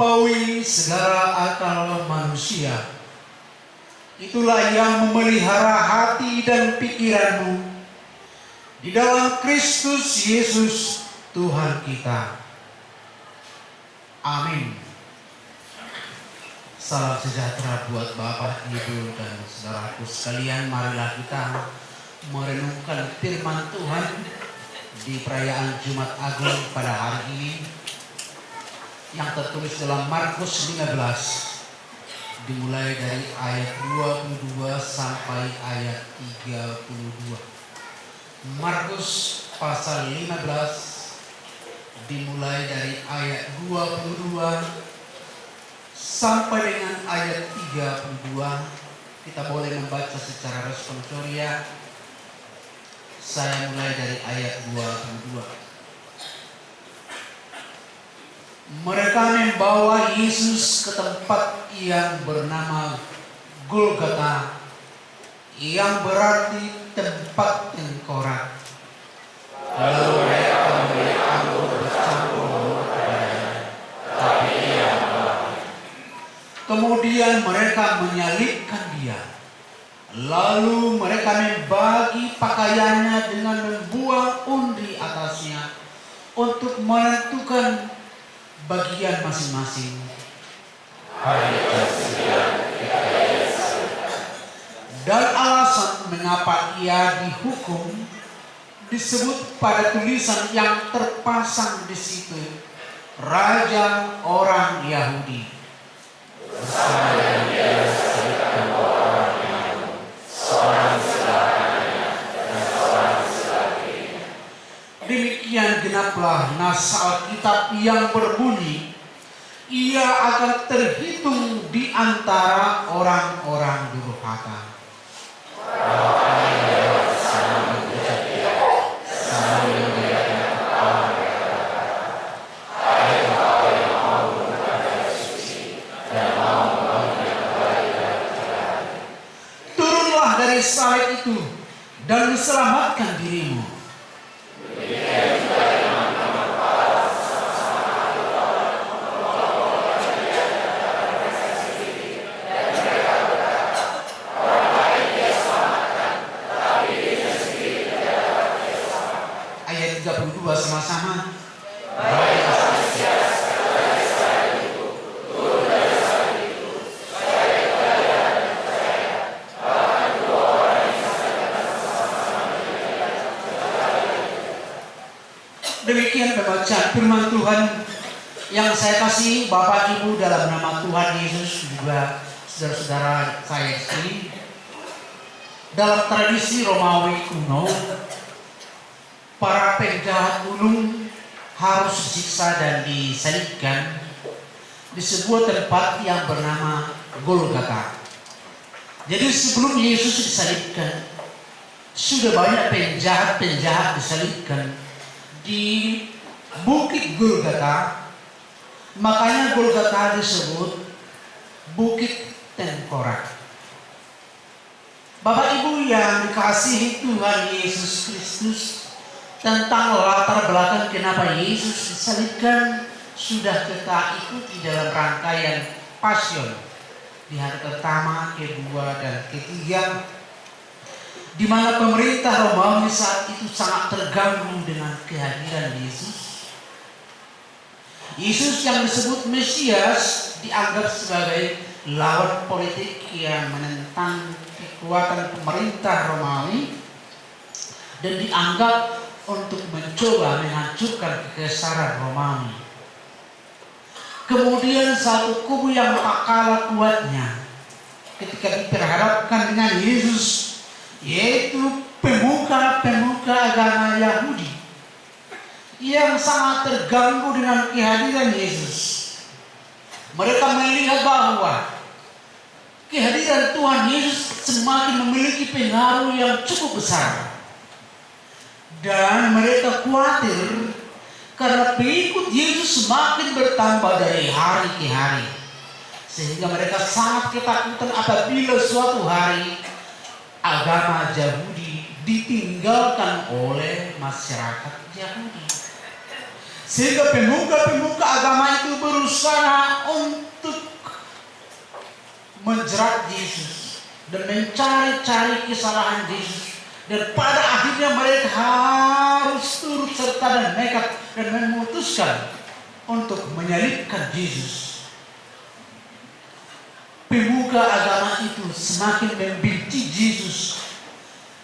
melampaui segala akal manusia. Itulah yang memelihara hati dan pikiranmu di dalam Kristus Yesus Tuhan kita. Amin. Salam sejahtera buat Bapak, Ibu, dan saudaraku sekalian. Marilah kita merenungkan firman Tuhan di perayaan Jumat Agung pada hari ini yang tertulis dalam Markus 15. Dimulai dari ayat 22 sampai ayat 32. Markus pasal 15 dimulai dari ayat 22 sampai dengan ayat 32. Kita boleh membaca secara responsoria. Saya mulai dari ayat 22. Mereka membawa Yesus ke tempat yang bernama Golgota, yang berarti tempat tengkorak. Lalu mereka memberi anggur bercampur kepadanya, tapi ia menolak. Kemudian mereka menyalibkan dia. Lalu mereka membagi pakaiannya dengan membuang undi atasnya untuk menentukan bagian masing-masing. Dan alasan mengapa ia dihukum disebut pada tulisan yang terpasang di situ, Raja Orang Yahudi. Bersama dengan dia disebutkan orang Yahudi, seorang sebelah kanannya dan seorang sebelah kirinya. Demikian genaplah nas Alkitab yang berbunyi, ia akan terhitung di antara orang-orang durhaka. Turunlah dari salib itu dan selamatkan dirimu. Ayat 32 sama-sama. Demikian pembacaan firman Tuhan yang saya kasih Bapak Ibu dalam nama Tuhan Yesus, juga saudara-saudara saya sendiri. Dalam tradisi Romawi kuno, para penjahat ulung harus disiksa dan disalibkan di sebuah tempat yang bernama Golgota. Jadi sebelum Yesus disalibkan, sudah banyak penjahat-penjahat disalibkan di Bukit Golgota. Makanya Golgota disebut Bukit Tengkorak. Bapak Ibu yang dikasihi Tuhan Yesus Kristus, tentang latar belakang kenapa Yesus disalibkan sudah kita ikuti dalam rangkaian Pasion di hari pertama, kedua, dan ketiga, di mana pemerintah Romawi saat itu sangat terganggu dengan kehadiran Yesus. Yesus yang disebut Mesias dianggap sebagai lawan politik yang menentang kekuatan pemerintah Romawi dan dianggap untuk mencoba menghancurkan kekaisaran Romawi. Kemudian satu kubu yang tak kalah kuatnya ketika diperhadapkan dengan Yesus, yaitu pemuka-pemuka agama Yahudi yang sangat terganggu dengan kehadiran Yesus. Mereka melihat bahwa kehadiran Tuhan Yesus semakin memiliki pengaruh yang cukup besar. Dan mereka khawatir karena pengikut Yesus semakin bertambah dari hari ke hari. Sehingga mereka sangat ketakutan apabila suatu hari agama Yahudi ditinggalkan oleh masyarakat Yahudi. Sehingga pemuka-pemuka agama itu berusaha menjerat Yesus dan mencari-cari kesalahan Yesus, dan pada akhirnya mereka harus turut serta dan nekat dan memutuskan untuk menyalibkan Yesus. Pemuka agama itu semakin membenci Yesus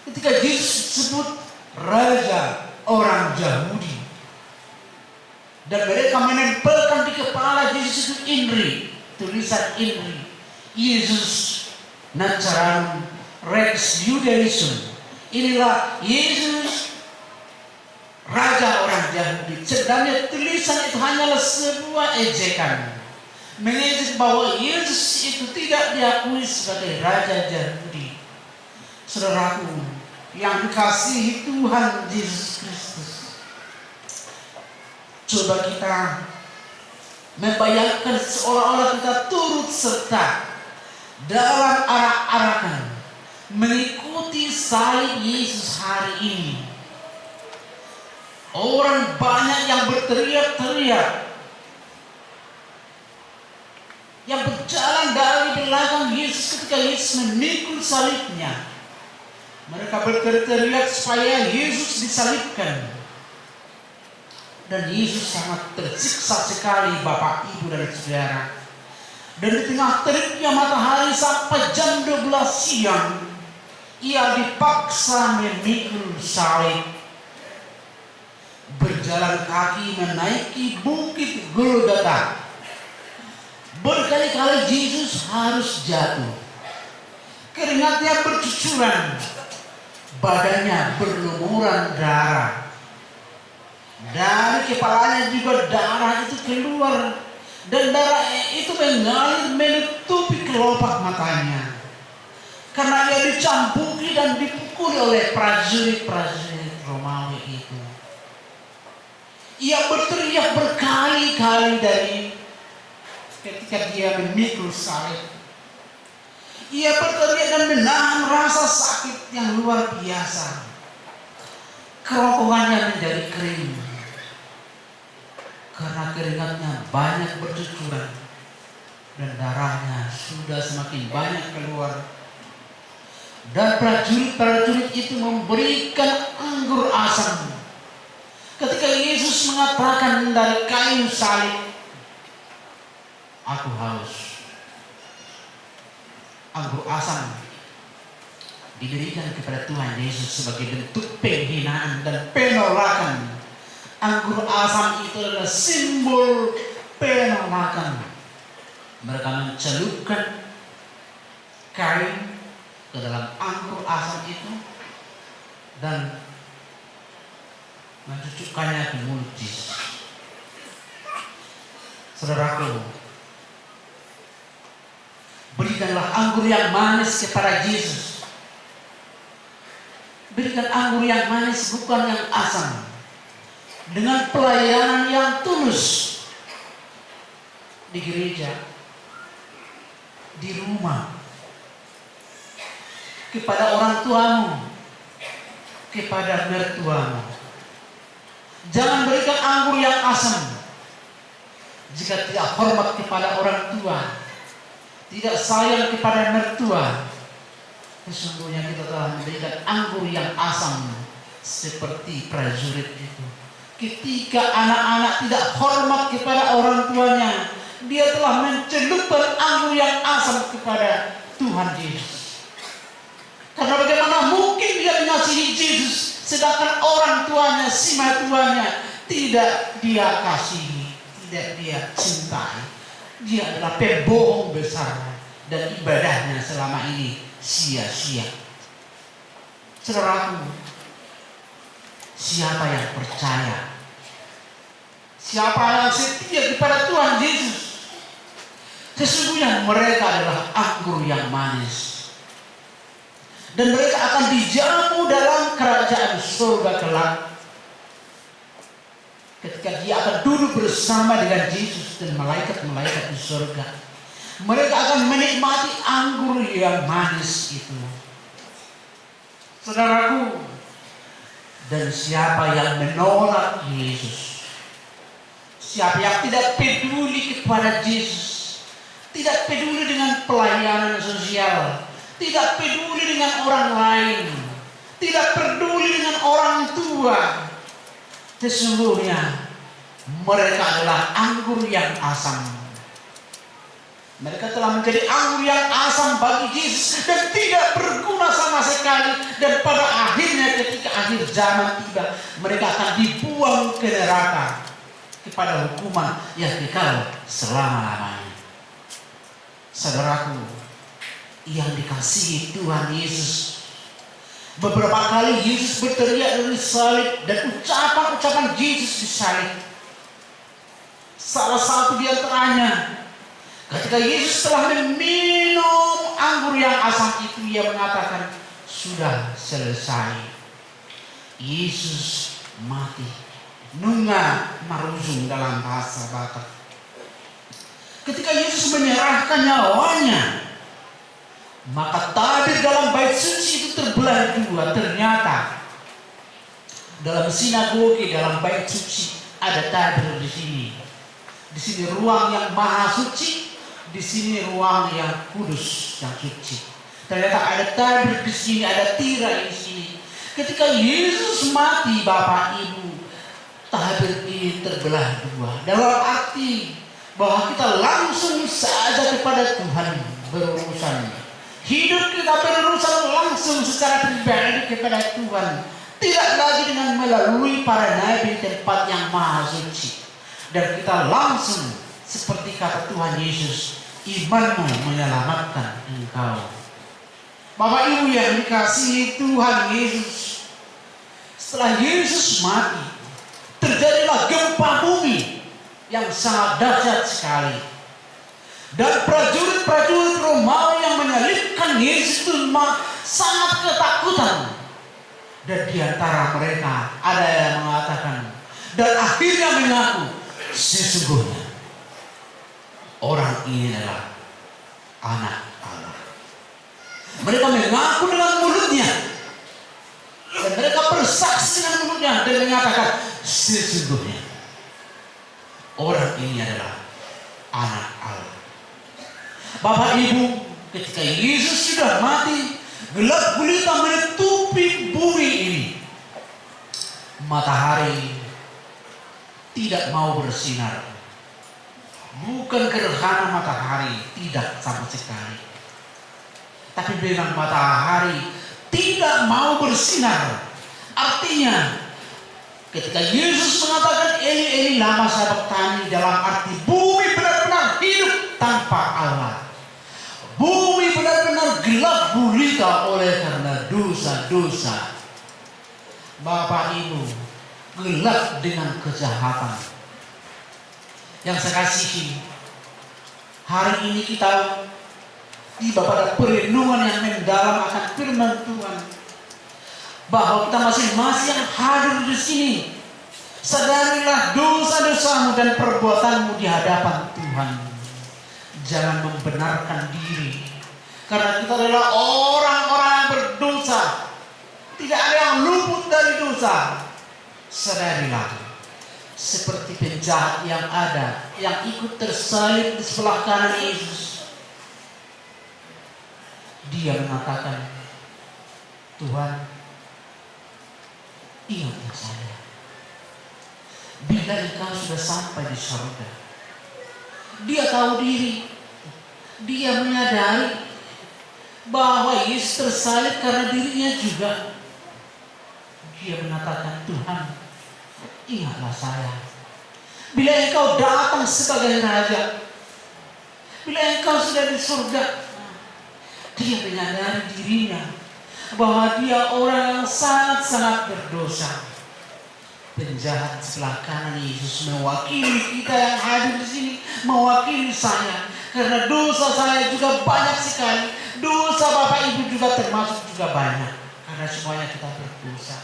ketika Yesus disebut Raja orang Yahudi, dan mereka menempelkan di kepala Yesus itu INRI, tulisan INRI, Yesus Nazarenum Rex Judaism. Inilah Yesus Raja orang Yahudi. Sebenarnya tulisan itu hanyalah sebuah ejekan, mengejek bahwa Yesus itu tidak diakui sebagai Raja Yahudi. Saudaraku yang dikasihi Tuhan Yesus Kristus, coba kita membayangkan seolah-olah kita turut serta dalam arak-arakan mengikuti salib Yesus hari ini. Orang banyak yang berteriak-teriak, yang berjalan dari belakang Yesus ketika Yesus memikul salibnya. Mereka berteriak supaya Yesus disalibkan. Dan Yesus sangat tersiksa sekali, Bapak, Ibu, dan Saudara. Dan di tengah teriknya matahari sampai jam 12 siang, ia dipaksa memikul salib. Berjalan kaki menaiki bukit Golgota. Berkali-kali Yesus harus jatuh. Keringatnya bercucuran, badannya berlumuran darah. Dari kepalanya juga darah itu keluar, dan darah itu mengalir menutupi kelopak matanya. Karena ia dicambuki dan dipukuli oleh prajurit-prajurit Romawi itu. Ia berteriak berkali-kali dari ketika dia memikul salib. Ia berteriak dan menahan rasa sakit yang luar biasa. Kerongkongannya menjadi kering karena keringatnya banyak bercucuran dan darahnya sudah semakin banyak keluar. Dan prajurit-prajurit itu memberikan anggur asam ketika Yesus mengatakan dari kayu salib, "Aku haus." Anggur asam diberikan kepada Tuhan Yesus sebagai bentuk penghinaan dan penolakan. Anggur asam itu adalah simbol penolakan. Mereka mencelupkan kain ke dalam anggur asam itu dan mencucukkannya ke mulut Yesus. Saudaraku, berikanlah anggur yang manis kepada Yesus. Berikan anggur yang manis, bukan yang asam. Dengan pelayanan yang tulus di gereja, di rumah, kepada orang tuamu, kepada mertuamu. Jangan berikan anggur yang asam. Jika tidak hormat kepada orang tua, tidak sayang kepada mertua, sesungguhnya kita telah memberikan anggur yang asam seperti prajurit itu. Ketika anak-anak tidak hormat kepada orang tuanya, dia telah mencelupkan anggur yang asam kepada Tuhan Yesus. Karena bagaimana mungkin dia mengasihi Yesus sedangkan orang tuanya, si mertuanya tidak dia kasihi, tidak dia cintai. Dia adalah pembohong besar dan ibadahnya selama ini sia-sia. Saudaraku, siapa yang percaya, siapa yang setia kepada Tuhan Yesus, sesungguhnya mereka adalah anggur yang manis, dan mereka akan dijamu dalam kerajaan surga kelak. Ketika dia akan duduk bersama dengan Yesus dan malaikat-malaikat di surga, mereka akan menikmati anggur yang manis itu. Saudaraku, dan siapa yang menolak Yesus, siapa yang tidak peduli kepada Yesus, tidak peduli dengan pelayanan sosial, tidak peduli dengan orang lain, tidak peduli dengan orang tua. Sesungguhnya mereka adalah anggur yang asam. Mereka telah menjadi anggur yang asam bagi Yesus dan tidak berguna sama sekali. Dan pada akhirnya ketika akhir zaman tiba, mereka akan dibuang ke neraka kepada hukuman yang kekal selama-lamanya. Saudaraku yang dikasihi Tuhan Yesus, beberapa kali Yesus berteriak dari salib dan ucapan-ucapan Yesus di salib. Salah satu di antaranya, ketika Yesus telah meminum anggur yang asam itu, ia mengatakan, sudah selesai. Yesus mati. Nunga maruzung dalam bahasa Batak. Ketika Yesus menyerahkan nyawanya, maka tabir dalam bait suci itu terbelah dua. Ternyata dalam sinagoge, dalam bait suci ada tabir di sini. Di sini ruang yang maha suci, di sini ruang yang kudus, yang suci. Ternyata ada tabir di sini, ada tirai di sini. Ketika Yesus mati, Bapak Ibu, tabir ini terbelah dua. Dalam arti bahwa kita langsung saja kepada Tuhan berurusan. Hidup kita berurusan langsung secara pribadi kepada Tuhan. Tidak lagi dengan melalui para nabi tempat yang maha suci. Dan kita langsung seperti kata Tuhan Yesus, imanmu menyelamatkan engkau. Bapak Ibu yang dikasihi Tuhan Yesus, setelah Yesus mati, terjadilah gempa bumi yang sangat dahsyat sekali. Dan prajurit-prajurit Romawi yang menyalibkan Yesus itu sangat ketakutan. Dan di antara mereka ada yang mengatakan dan akhirnya mengaku, sesungguhnya orang ini adalah anak Allah. Mereka mengaku dengan mulutnya dan mereka bersaksi dengan mulutnya dan mengatakan, sesungguhnya orang ini adalah anak Allah. Bapak Ibu, ketika Yesus sudah mati, gelap gulita menutupi bumi ini. Matahari tidak mau bersinar. Bukan gerhana matahari, tidak sama sekali. Tapi memang matahari tidak mau bersinar. Artinya, ketika Yesus mengatakan Eli Eli lama sabachthani, dalam arti bumi benar-benar hidup tanpa Allah. Bumi benar-benar gelap gulita oleh karena dosa-dosa. Bapak Ibu, gelap dengan kejahatan. Yang saya kasihi, hari ini kita tiba pada perenungan yang mendalam akan firman Tuhan, bahwa kita masing-masing yang hadir di sini, sadarilah dosa-dosamu dan perbuatanmu di hadapan Tuhan. Jangan membenarkan diri, karena kita adalah orang-orang yang berdosa. Tidak ada yang luput dari dosa. Sadarilah, seperti penjahat yang ada, yang ikut tersalib di sebelah kanan Yesus. Dia mengatakan, Tuhan, ingatlah saya bila engkau sudah sampai di surga. Dia tahu diri. Dia menyadari bahwa Yesus tersalib karena dirinya juga. Dia mengatakan, Tuhan, ingatlah saya bila engkau datang sebagai raja, bila engkau sudah di surga. Dia menyadari dirinya bahwa dia orang yang sangat-sangat berdosa. Penjahat sebelah kanan Yesus mewakili kita yang hadir di sini, mewakili saya, karena dosa saya juga banyak sekali. Dosa Bapak Ibu juga termasuk juga banyak, karena semuanya kita berdosa.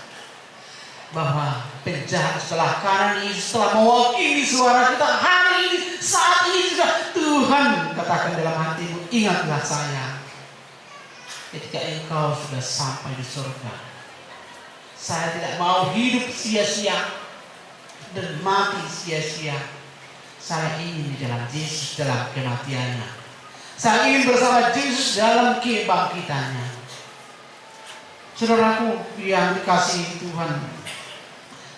Bahwa penjahat sebelah kanan Yesus telah mewakili suara kita hari ini, saat ini juga. Tuhan, katakan dalam hatimu, ingatlah saya ketika engkau sudah sampai di surga. Saya tidak mau hidup sia-sia dan mati sia-sia. Saya ingin di dalam Yesus, dalam kematiannya, Saya ingin bersama Yesus dalam kebangkitannya. Saudaraku yang dikasihi Tuhan,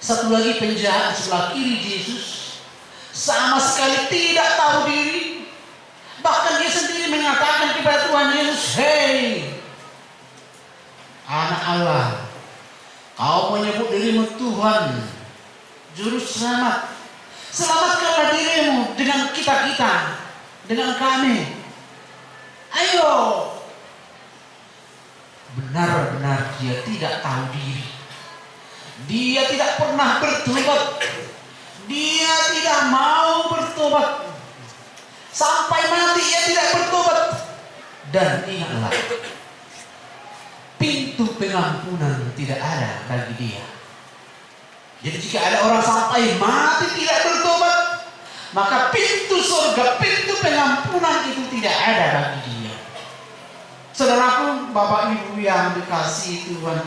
satu lagi penjahat sebelah kiri Yesus sama sekali tidak tahu diri. Bahkan dia sendiri mengatakan kepada Tuhan Yesus, "Hei, Anak Allah, kau menyebut dirimu Tuhan, Juru Selamat. Selamatkanlah dirimu dengan kita-kita, dengan kami. Ayo." Benar-benar dia tidak tahu diri. Dia tidak pernah bertobat. Dia tidak mau bertobat. Sampai mati ia tidak bertobat. Dan ingatlah, pintu pengampunan tidak ada bagi dia. Jadi jika ada orang sampai mati tidak bertobat, maka pintu surga, pintu pengampunan itu tidak ada bagi dia. Saudaraku, Bapak Ibu yang dikasihi Tuhan,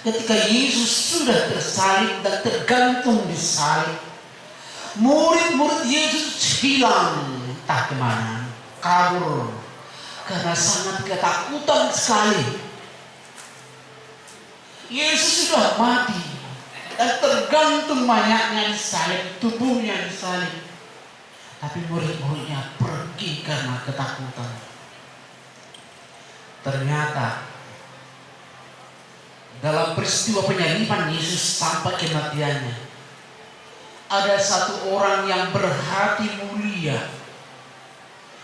ketika Yesus sudah tersalib dan tergantung di salib, murid-murid Yesus hilang entah kemana, kabur karena sangat ketakutan sekali. Yesus sudah mati dan tergantung mayatnya di salib, tubuhnya di salib, tapi murid-muridnya pergi karena ketakutan. Ternyata dalam peristiwa penyaliban Yesus sampai kematiannya, ada satu orang yang berhati mulia,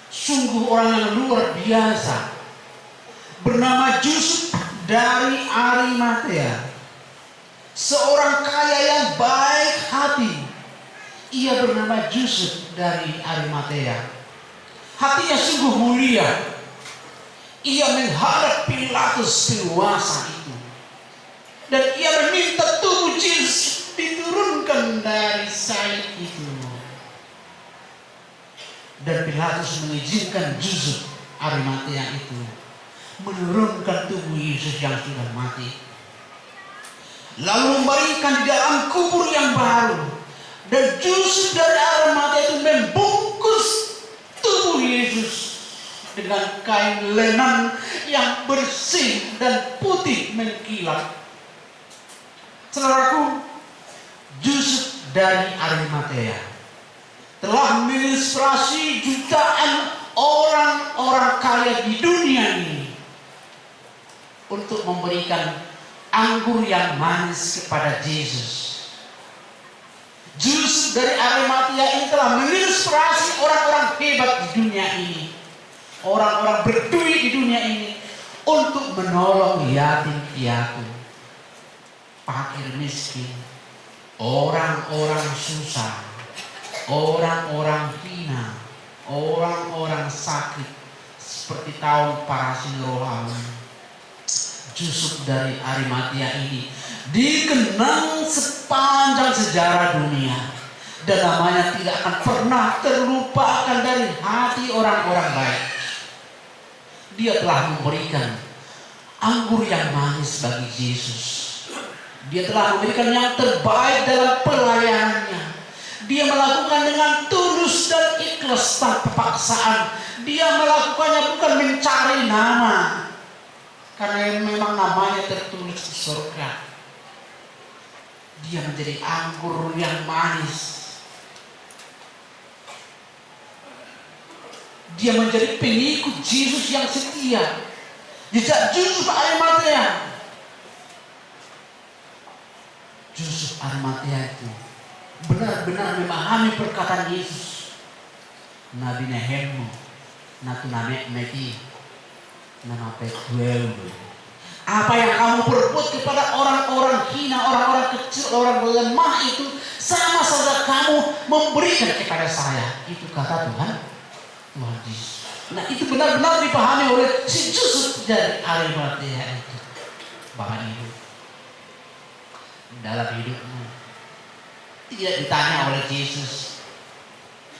sungguh orang yang luar biasa, bernama Yusuf dari Arimatea, seorang kaya yang baik hati. Ia bernama Yusuf dari Arimatea. Hatinya sungguh mulia. Ia menghadap Pilatus penguasa itu, dan ia meminta tubuh Yesus diturunkan dari salib itu. Dan Pilatus mengizinkan Yusuf Arimatea itu menurunkan tubuh Yesus yang sudah mati, lalu memberikan di dalam kubur yang baru. Dan Yusuf dari Arimatea itu membungkus tubuh Yesus dengan kain lenan yang bersih dan putih mengkilat. Saudaraku, Yusuf dari Arimatea telah menginspirasi jutaan orang-orang kaya di dunia ini untuk memberikan anggur yang manis kepada Yesus. Yusuf dari Arimatea ini telah menginspirasi orang-orang hebat di dunia ini, orang-orang berduit di dunia ini, untuk menolong yatim piatu, fakir miskin, orang-orang susah, orang-orang hina, orang-orang sakit, seperti kaum parasin rohani. Yusuf dari Arimatea ini dikenang sepanjang sejarah dunia, dan namanya tidak akan pernah terlupakan dari hati orang-orang baik. Dia telah memberikan anggur yang manis bagi Yesus. Dia telah memberikan yang terbaik dalam pelayanannya. Dia melakukan dengan tulus dan ikhlas tanpa paksaan. Dia melakukannya bukan mencari nama, karena memang namanya tertulis di surga. Dia menjadi anggur yang manis. Dia menjadi pengikut Yesus yang setia. Jejak Yusuf Arimatea. Yusuf Arimatea itu benar-benar memahami perkataan Yesus. Nabi Nehemu, natu namek meki, nama petuel. Apa yang kamu perbuat kepada orang-orang hina, orang-orang kecil, orang lemah itu, sama saja kamu memberikan kepada saya. Itu kata Tuhan. Nah, itu benar-benar dipahami oleh si Yusuf dari Arimatea itu. Bapak Ibu, dalam hidupmu tidak ditanya oleh Yesus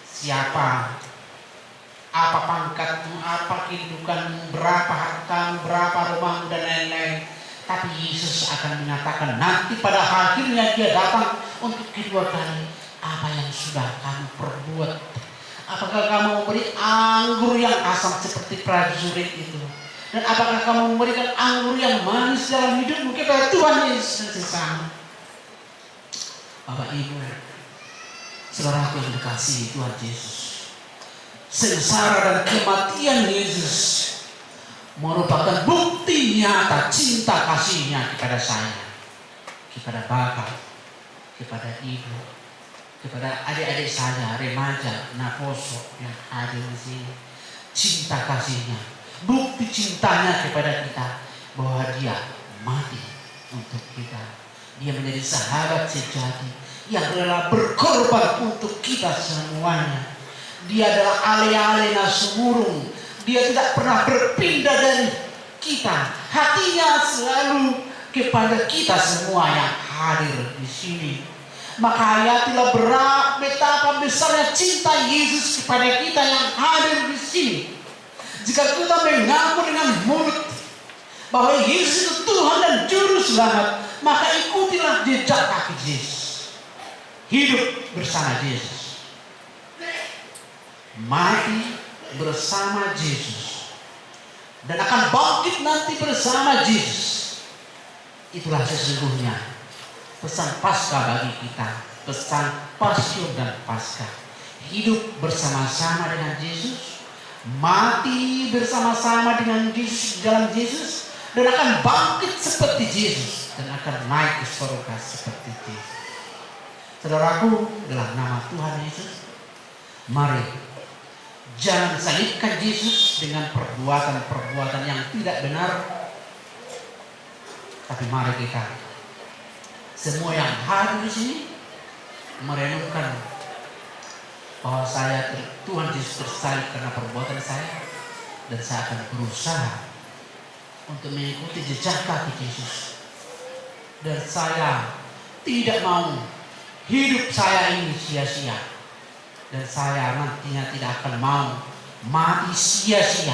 siapa, apa pangkatmu, apa kehidupanmu, berapa hartamu, berapa rumahmu, dan lain-lain. Tapi Yesus akan mengatakan nanti pada akhirnya dia datang untuk kedua kali. Apa yang sudah kamu perbuat, Apakah kamu memberi anggur yang asam seperti prajurit itu? Dan apakah kamu memberikan anggur yang manis dalam hidupmu kepada Tuhan Yesus dan sesama? Bapak Ibu, saudaraku yang dikasihi Tuhan Yesus, sengsara dan kematian Yesus merupakan bukti nyata cinta kasihnya kepada saya, kepada Bapak, kepada Ibu, kepada adik-adik saya, remaja, naposo yang hadir di sini. Cinta kasihnya, bukti cintanya kepada kita, bahwa dia mati untuk kita. Dia menjadi sahabat sejati yang rela berkorban untuk kita semuanya. Dia adalah ale-ale sumurung. Dia tidak pernah berpindah dari kita. Hatinya selalu kepada kita semua yang hadir di sini. Maka hayatilah betapa besarnya cinta Yesus kepada kita yang hadir di sini. Jika kita mengaku dengan mulut bahwa Yesus itu Tuhan dan Juru Selamat, maka ikutilah jejak kaki Yesus. Hidup bersama Yesus, mati bersama Yesus, dan akan bangkit nanti bersama Yesus. Itulah sesungguhnya pesan Paskah bagi kita, pesan Paskah dan Paskah. Hidup bersama-sama dengan Yesus, mati bersama-sama dengan Yesus dalam Yesus, dan akan bangkit seperti Yesus, dan akan naik ke surga seperti Yesus. Saudaraku, dalam nama Tuhan Yesus, mari jangan salibkan Yesus dengan perbuatan-perbuatan yang tidak benar. Tapi mari kita semua yang hadir di sini merenungkan bahwa Tuhan Yesus tersalib karena perbuatan saya, dan saya akan berusaha untuk mengikuti jejak kaki Yesus. Dan saya tidak mau hidup saya ini sia-sia, dan saya nantinya tidak akan mau mati sia-sia.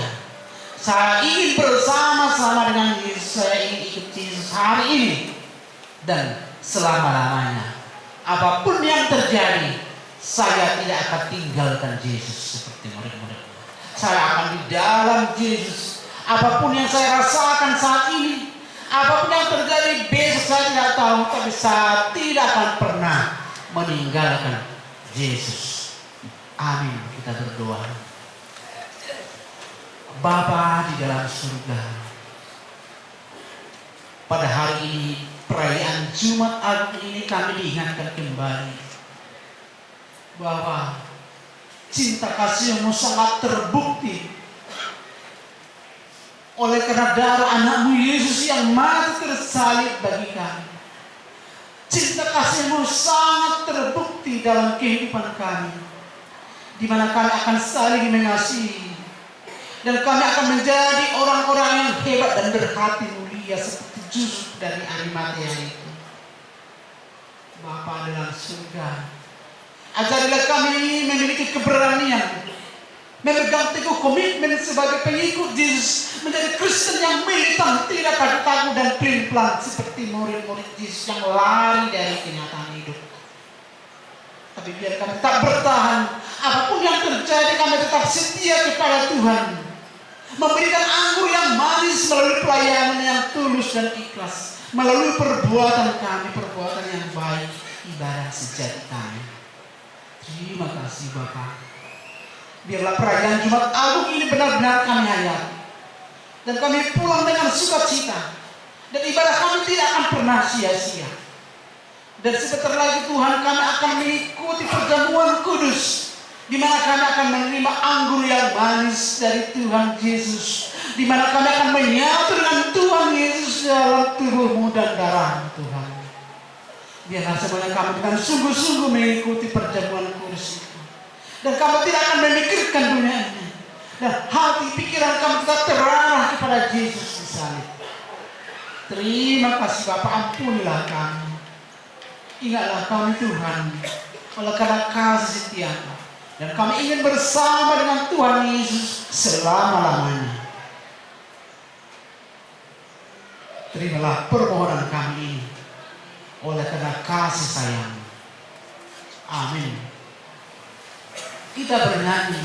Saya ingin bersama-sama dengan Yesus. Saya ingin ikut Yesus hari ini dan selama-lamanya. Apapun yang terjadi, saya tidak akan tinggalkan Yesus seperti murid-murid. Saya akan di dalam Yesus. Apapun yang saya rasakan saat ini, apapun yang terjadi besok, saya tidak tahu, tapi saya tidak akan pernah meninggalkan Yesus. Amin. Kita berdoa. Bapa di dalam surga, pada hari ini perayaan Jumat Agung ini kami diingatkan kembali bahwa cinta kasih-Mu sangat terbukti oleh karena darah anak-Mu Yesus yang mati tersalib bagi kami. Cinta kasih-Mu sangat terbukti dalam kehidupan kami, di mana kami akan saling mengasihi, dan kami akan menjadi orang-orang yang hebat dan berhati mulia seperti Yusuf dari Arimatea itu. Bapa dalam surga, ajarilah kami memiliki keberanian, memegang teguh komitmen sebagai pengikut Yesus, menjadi Kristen yang militan, tidak takut-takut dan pelin-pelan seperti murid-murid Yesus yang lari dari kenyataan hidup. Tapi biar kami tetap bertahan, apapun yang terjadi kami tetap setia kepada Tuhan, memberikan anggur yang manis melalui pelayanan yang tulus dan ikhlas, melalui perbuatan kami, perbuatan yang baik, ibadah sejati kami. Terima kasih Bapak. Biarlah perayaan Jumat Agung ini benar-benar kami hayati, dan kami pulang dengan sukacita, dan ibadah kami tidak akan pernah sia-sia. Dan sebentar lagi Tuhan, kami akan mengikuti perjamuan kudus, di mana kami akan menerima anggur yang manis dari Tuhan Yesus, di mana kami akan menyatu dengan Tuhan Yesus dalam tubuh-Mu dan darah Tuhan. Biarlah semuanya kami dengan sungguh-sungguh mengikuti perjamuan kudus itu, dan kami tidak akan memikirkan dunia ini, dan hati pikiran kami tetap terarah kepada Yesus di salib. Terima kasih Bapak, ampunilah kami. Ingatlah kami Tuhan, oleh karena kasih setia-Mu, dan kami ingin bersama dengan Tuhan Yesus selama-lamanya. Terimalah permohonan kami ini oleh karena kasih sayang. Amin. kita bernyanyi